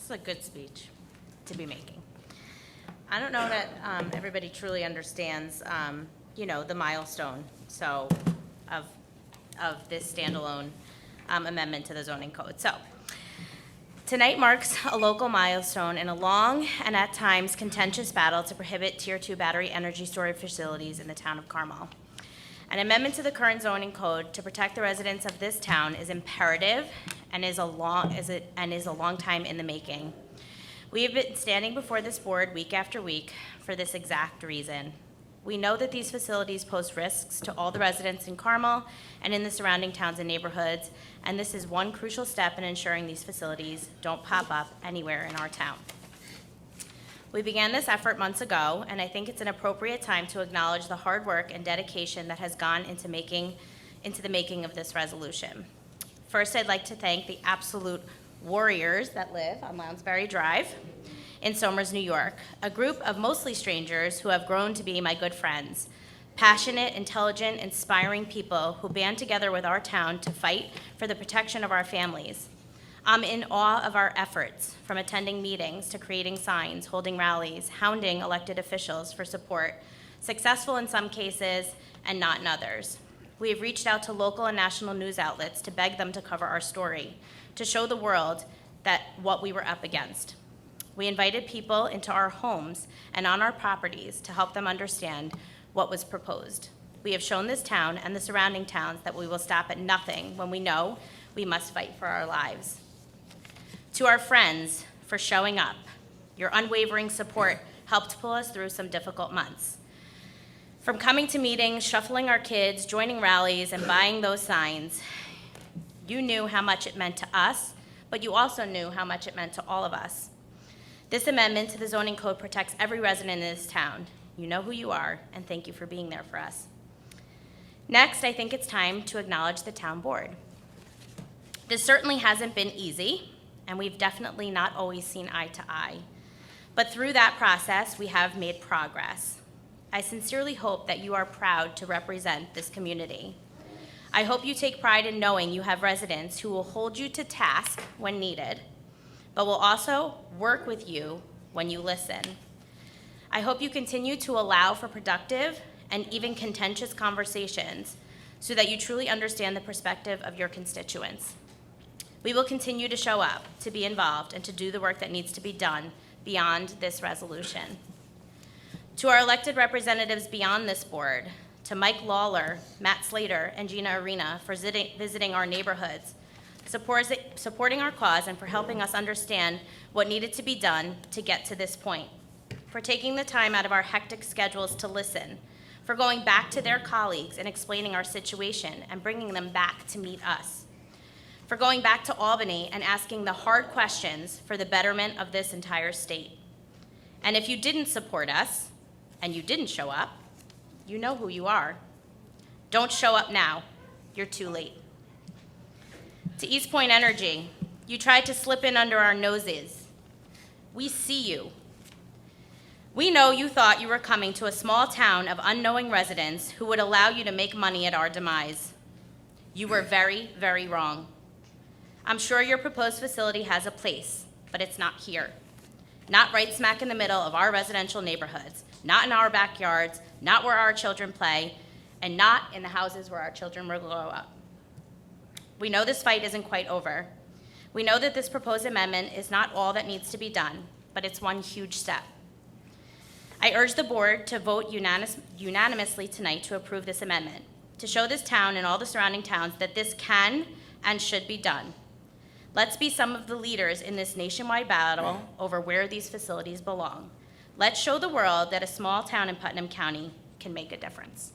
is a good speech to be making. I don't know that everybody truly understands, the milestone, of this standalone amendment to the zoning code. So, tonight marks a local milestone in a long and at times contentious battle to prohibit Tier 2 battery energy storage facilities in the town of Carmel. An amendment to the current zoning code to protect the residents of this town is imperative and is a long time in the making. We have been standing before this board week after week for this exact reason. We know that these facilities pose risks to all the residents in Carmel and in the surrounding towns and neighborhoods, and this is one crucial step in ensuring these facilities don't pop up anywhere in our town. We began this effort months ago, and I think it's an appropriate time to acknowledge the hard work and dedication that has gone into the making of this resolution. First, I'd like to thank the absolute warriors that live on Lounsbury Drive in Somers, New York, a group of mostly strangers who have grown to be my good friends, passionate, intelligent, inspiring people who band together with our town to fight for the protection of our families. I'm in awe of our efforts, from attending meetings to creating signs, holding rallies, hounding elected officials for support, successful in some cases and not in others. We have reached out to local and national news outlets to beg them to cover our story, to show the world that what we were up against. We invited people into our homes and on our properties to help them understand what was proposed. We have shown this town and the surrounding towns that we will stop at nothing when we know we must fight for our lives. To our friends for showing up, your unwavering support helped pull us through some difficult months. From coming to meetings, shuffling our kids, joining rallies, and buying those signs, you knew how much it meant to us, but you also knew how much it meant to all of us. This amendment to the zoning code protects every resident in this town. You know who you are, and thank you for being there for us. Next, I think it's time to acknowledge the town board. This certainly hasn't been easy, and we've definitely not always seen eye to eye. But through that process, we have made progress. I sincerely hope that you are proud to represent this community. I hope you take pride in knowing you have residents who will hold you to task when needed, but will also work with you when you listen. I hope you continue to allow for productive and even contentious conversations so that you truly understand the perspective of your constituents. We will continue to show up, to be involved, and to do the work that needs to be done beyond this resolution. To our elected representatives beyond this board, to Mike Lawler, Matt Slater, and Gina Arena for visiting our neighborhoods, supporting our cause, and for helping us understand what needed to be done to get to this point, for taking the time out of our hectic schedules to listen, for going back to their colleagues and explaining our situation and bringing them back to meet us, for going back to Albany and asking the hard questions for the betterment of this entire state. And if you didn't support us and you didn't show up, you know who you are. Don't show up now. You're too late. To East Point Energy, you tried to slip in under our noses. We see you. We know you thought you were coming to a small town of unknowing residents who would allow you to make money at our demise. You were very, very wrong. I'm sure your proposed facility has a place, but it's not here. Not right smack in the middle of our residential neighborhoods, not in our backyards, not where our children play, and not in the houses where our children will grow up. We know this fight isn't quite over. We know that this proposed amendment is not all that needs to be done, but it's one huge step. I urge the board to vote unanimously tonight to approve this amendment, to show this town and all the surrounding towns that this can and should be done. Let's be some of the leaders in this nationwide battle over where these facilities belong. Let's show the world that a small town in Putnam County can make a difference.